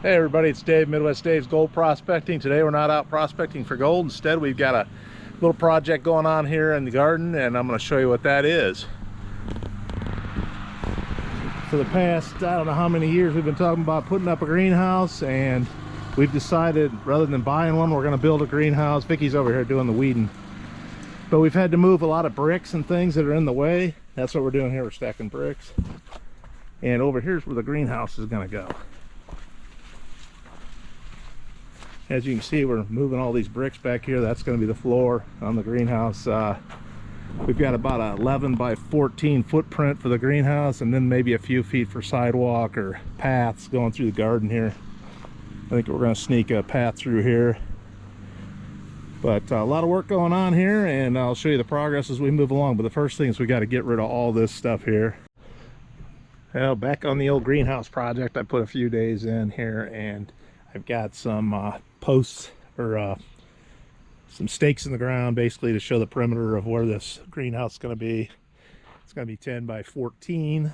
Hey everybody, it's Dave, Midwest Dave's Gold Prospecting. Today we're not out prospecting for gold. Instead, we've got a little project going on here in the garden, and I'm going to show you what that is. For the past, I don't know how many years, we've been talking about putting up a greenhouse, and we've decided rather than buying one, we're going to build a greenhouse. Vicky's over here doing the weeding. But we've had to move a lot of bricks and things that are in the way. That's what we're doing here, we're stacking bricks. And over here's where the greenhouse is going to go. As you can see, we're moving all these bricks back here. That's going to be the floor on the greenhouse. We've got about a 11 by 14 footprint for the greenhouse, and then maybe a few feet for sidewalk or paths going through the garden here. I think we're going to sneak a path through here. But a lot of work going on here, and I'll show you the progress as we move along. But the first thing is we got to get rid of all this stuff here. Well, back on the old greenhouse project, I put a few days in here, and I've got some posts or some stakes in the ground basically to show the perimeter of where this greenhouse is going to be. It's going to be 10 by 14,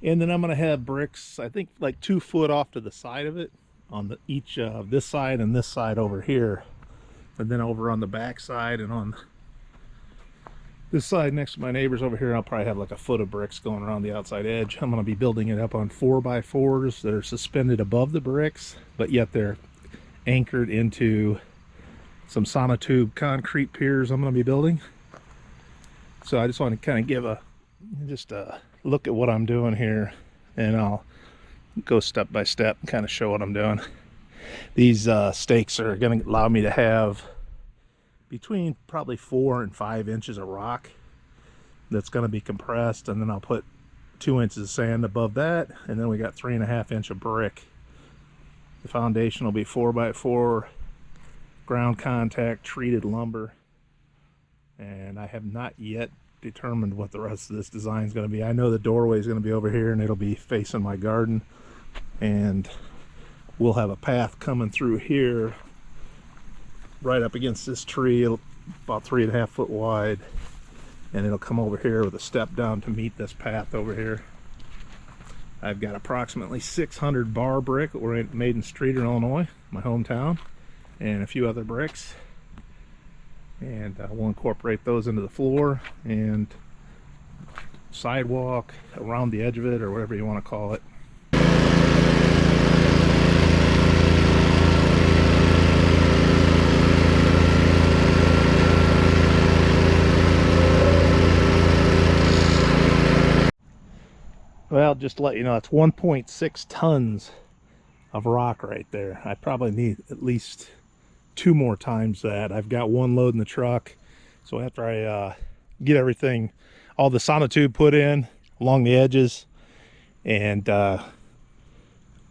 and then I'm going to have bricks, I think like 2 foot off to the side of it, on the each this side and this side over here, and then over on the back side and on this side next to my neighbors over here, I'll probably have like a foot of bricks going around the outside edge. I'm going to be building it up on 4x4s that are suspended above the bricks, but yet they're anchored into some sonotube concrete piers I'm going to be building. So I just want to kind of give a look at what I'm doing here, and I'll go step by step and kind of show what I'm doing. These stakes are going to allow me to have between probably 4 and 5 inches of rock that's going to be compressed, and then I'll put 2 inches of sand above that, and then we got 3.5 inch of brick. The foundation will be 4x4 ground contact treated lumber, and I have not yet determined what the rest of this design is going to be. I know the doorway is going to be over here, and it'll be facing my garden, and we'll have a path coming through here right up against this tree, about 3.5 foot wide, and it'll come over here with a step down to meet this path over here. I've got approximately 600 bar brick that were made in Streeter, Illinois, my hometown, and a few other bricks, and we'll incorporate those into the floor and sidewalk around the edge of it, or whatever you want to call it. Well, just to let you know, it's 1.6 tons of rock right there. I probably need at least 2 more times that. I've got 1 load in the truck, so after I get everything, all the sonotube put in along the edges, and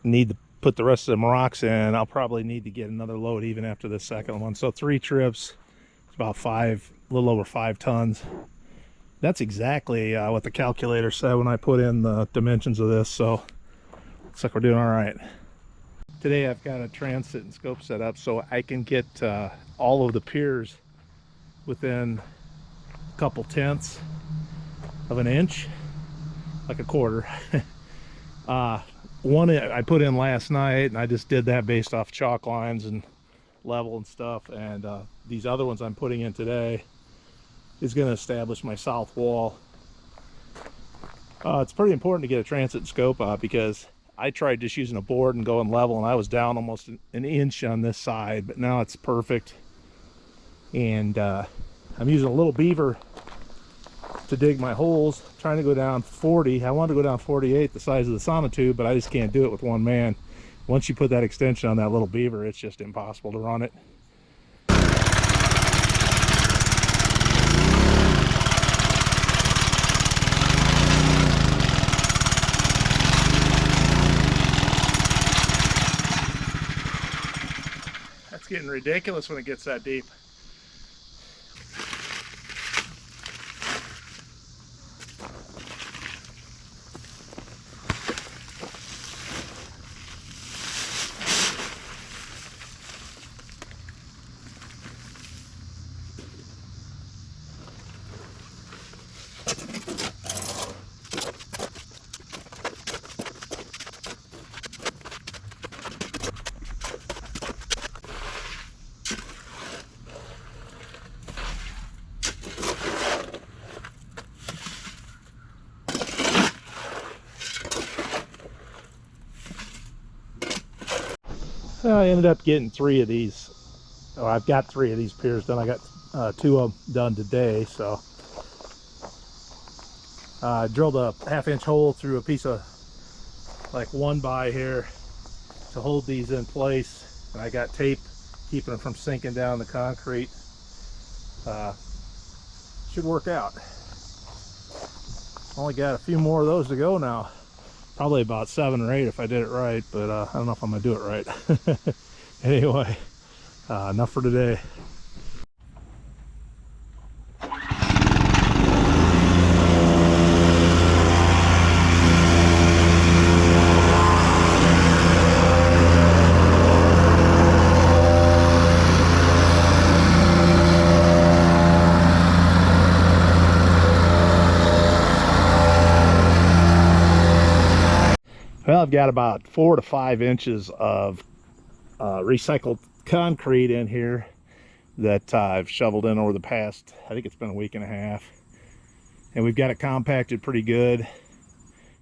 need to put the rest of the rocks in, I'll probably need to get another load even after the second one. So 3 trips, it's about a little over 5 tons. That's exactly what the calculator said when I put in the dimensions of this, so looks like we're doing all right. Today I've got a transit and scope set up so I can get all of the piers within a couple tenths of an inch, like a quarter. One I put in last night, and I just did that based off chalk lines and level and stuff, and these other ones I'm putting in today is going to establish my south wall. It's pretty important to get a transit scope because I tried just using a board and going level, and I was down almost an inch on this side, but now it's perfect. And I'm using a little beaver to dig my holes, trying to go down 40. I want to go down 48, the size of the sonotube, but I just can't do it with one man. Once you put that extension on that little beaver, it's just impossible to run it. Getting ridiculous when it gets that deep. I ended up getting 3 of these. Oh, I've got 3 of these piers done. I got 2 of them done today. So I drilled a 1/2-inch hole through a piece of like 1x here to hold these in place, and I got tape keeping them from sinking down the concrete. Should work out. Only got a few more of those to go now. Probably about 7 or 8 if I did it right, but I don't know if I'm gonna do it right. Anyway, enough for today. Well, I've got about 4 to 5 inches of recycled concrete in here that I've shoveled in over the past, I think it's been a week and a half. And we've got it compacted pretty good.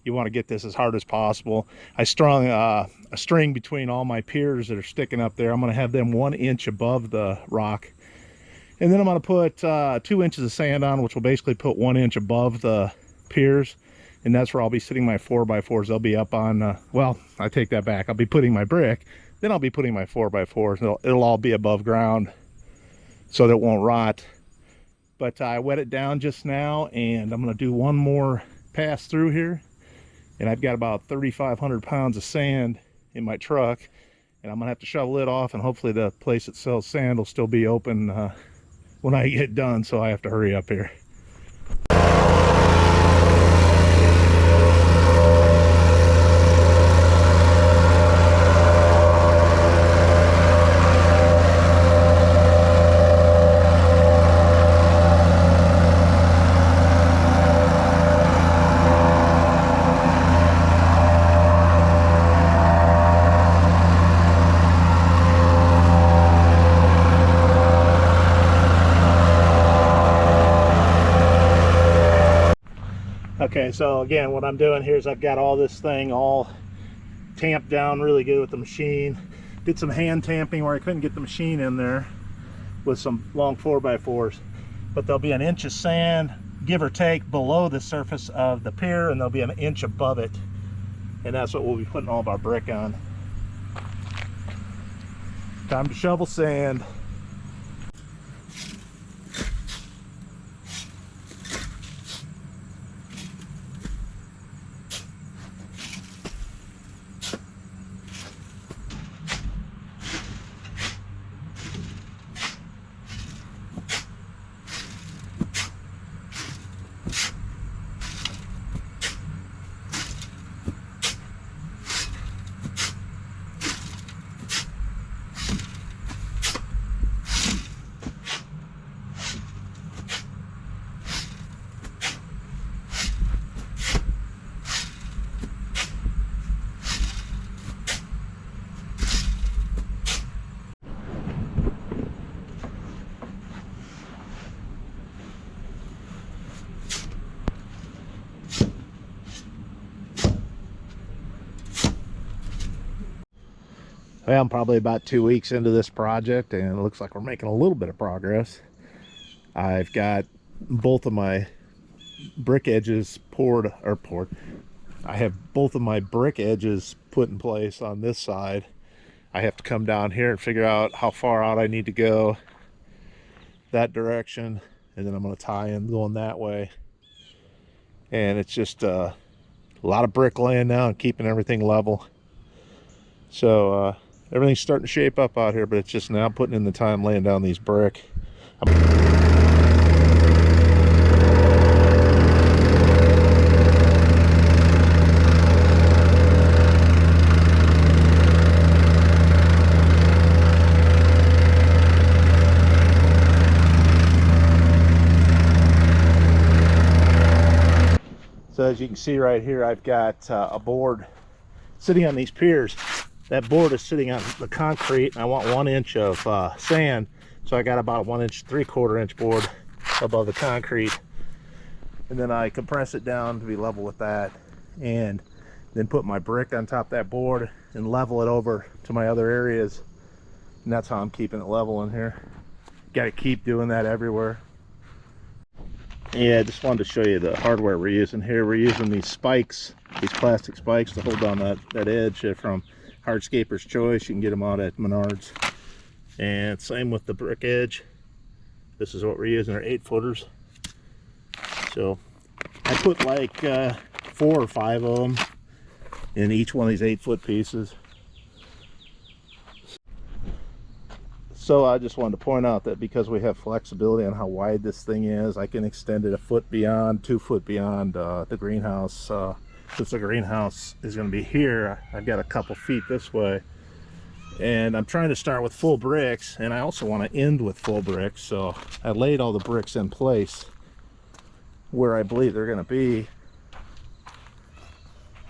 You want to get this as hard as possible. I strung a string between all my piers that are sticking up there. I'm going to have them 1 inch above the rock. And then I'm going to put 2 inches of sand on, which will basically put 1 inch above the piers. And that's where I'll be sitting my 4x4s. They'll be up on, well, I take that back. I'll be putting my brick, then I'll be putting my 4x4s. It'll all be above ground so that it won't rot. But I wet it down just now, and I'm going to do one more pass through here. And I've got about 3,500 pounds of sand in my truck, and I'm going to have to shovel it off, and hopefully the place that sells sand will still be open when I get done, so I have to hurry up here. Okay, so again, what I'm doing here is I've got all this thing all tamped down really good with the machine. Did some hand tamping where I couldn't get the machine in there with some long 4x4s. But there'll be 1 inch of sand, give or take, below the surface of the pier, and there'll be 1 inch above it. And that's what we'll be putting all of our brick on. Time to shovel sand. Well, I'm probably about 2 weeks into this project, and it looks like we're making a little bit of progress. I've got both of my brick edges poured. I have both of my brick edges put in place on this side. I have to come down here and figure out how far out I need to go that direction, and then I'm going to tie in going that way. And it's just a lot of brick laying now and keeping everything level. So everything's starting to shape up out here, but it's just now putting in the time laying down these brick. So as you can see right here, I've got a board sitting on these piers. That board is sitting on the concrete, and I want 1 inch of sand. So I got about 1 inch, 3/4 inch board above the concrete. And then I compress it down to be level with that. And then put my brick on top of that board and level it over to my other areas. And that's how I'm keeping it level in here. Got to keep doing that everywhere. Yeah, I just wanted to show you the hardware we're using here. We're using these spikes, these plastic spikes to hold down that edge from Hardscaper's Choice. You can get them out at Menards. And same with the brick edge. This is what we're using, our 8-footers. So I put like 4 or 5 of them in each one of these 8-foot pieces. So I just wanted to point out that because we have flexibility on how wide this thing is, I can extend it 1 foot beyond, 2 foot beyond the greenhouse. Since the greenhouse is going to be here, I've got a couple feet this way. And I'm trying to start with full bricks, and I also want to end with full bricks. So I laid all the bricks in place where I believe they're going to be.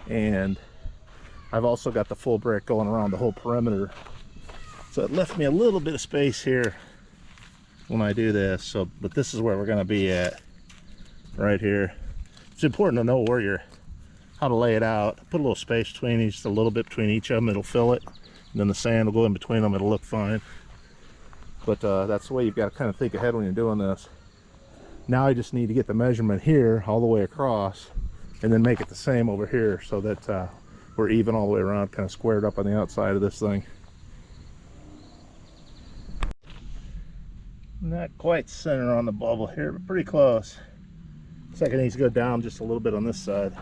And I've also got the full brick going around the whole perimeter. So it left me a little bit of space here when I do this. So, but this is where we're going to be at, right here. It's important to know how to lay it out. Put a little space between these, just a little bit between each of them. It'll fill it, and then the sand will go in between them. It'll look fine. But that's the way you've got to kind of think ahead when you're doing this. Now I just need to get the measurement here all the way across, and then make it the same over here so that we're even all the way around, kind of squared up on the outside of this thing. Not quite center on the bubble here, but pretty close. Looks like it needs to go down just a little bit on this side.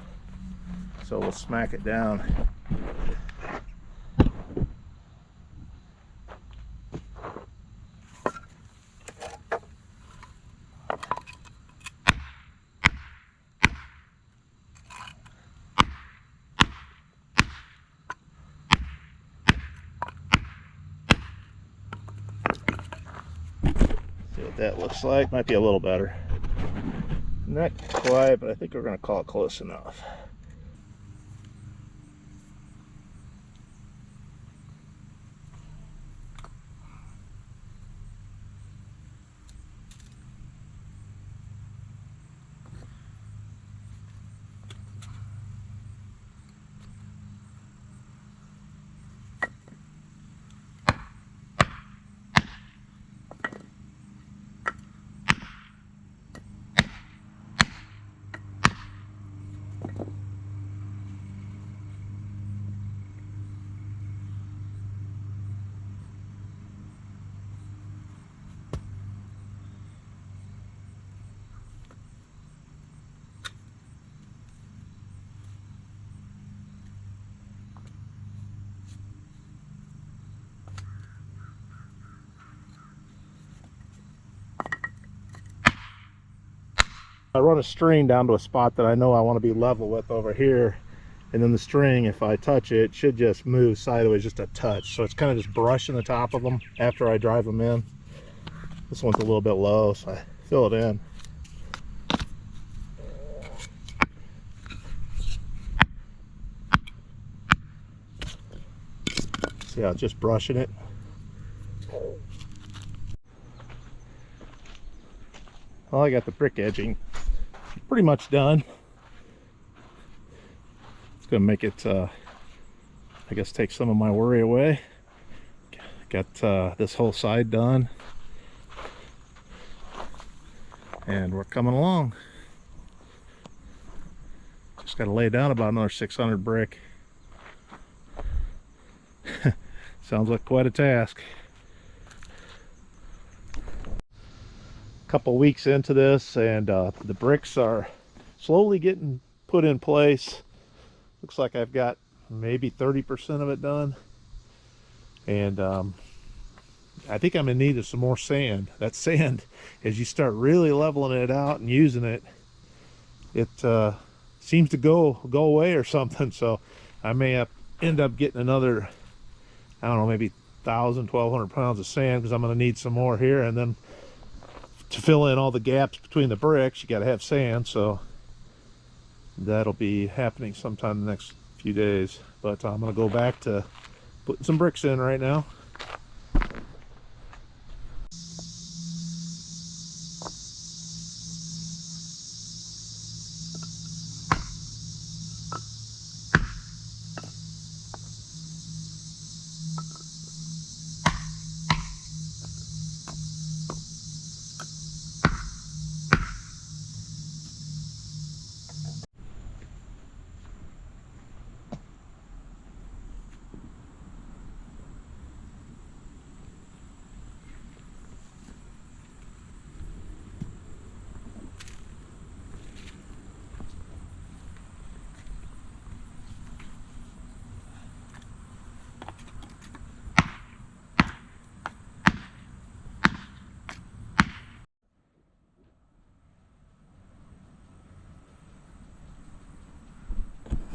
So we'll smack it down. That looks like might be a little better. Not quite, but I think we're going to call it close enough. I run a string down to a spot that I know I want to be level with over here, and then the string, if I touch it, should just move sideways just a touch. So it's kind of just brushing the top of them after I drive them in. This one's a little bit low, so I fill it in. See how it's just brushing it? Well, I got the brick edging pretty much done. It's gonna make it I guess take some of my worry away. Got this whole side done, and we're coming along. Just got to lay down about another 600 brick. Sounds like quite a task. Couple weeks into this, and the bricks are slowly getting put in place. Looks like I've got maybe 30% of it done, and I think I'm in need of some more sand. That sand, as you start really leveling it out and using it, it seems to go away or something. So I may end up getting another, I don't know, maybe 1,000, 1,200 pounds of sand, because I'm going to need some more here. And then to fill in all the gaps between the bricks, you got to have sand. So that'll be happening sometime in the next few days. But I'm going to go back to putting some bricks in right now.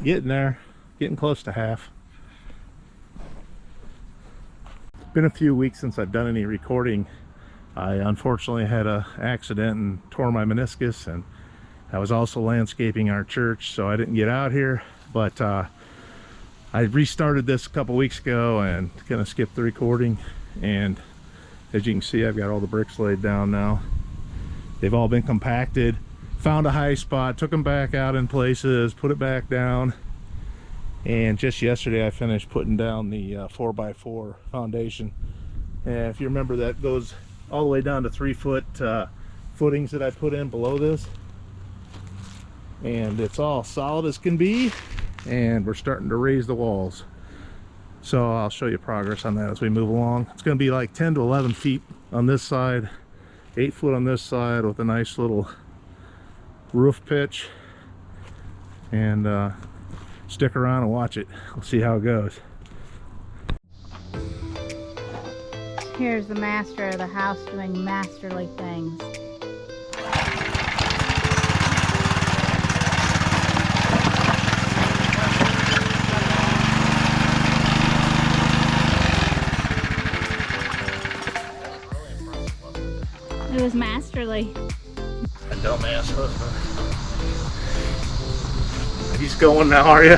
Getting there, getting close to half. Been a few weeks since I've done any recording. I unfortunately had an accident and tore my meniscus, and I was also landscaping our church, so I didn't get out here. But I restarted this a couple weeks ago and kind of skipped the recording. And as you can see, I've got all the bricks laid down now. They've all been compacted. Found a high spot, took them back out in places, put it back down. And just yesterday I finished putting down the 4x4 foundation. And if you remember, that goes all the way down to 3-foot footings that I put in below this. And it's all solid as can be, and we're starting to raise the walls. So I'll show you progress on that as we move along. It's going to be like 10 to 11 feet on this side, 8 foot on this side, with a nice little roof pitch. And stick around and watch it. We'll see how it goes. Here's the master of the house doing masterly things. It was masterly. A dumbass husband. He's going now, are you?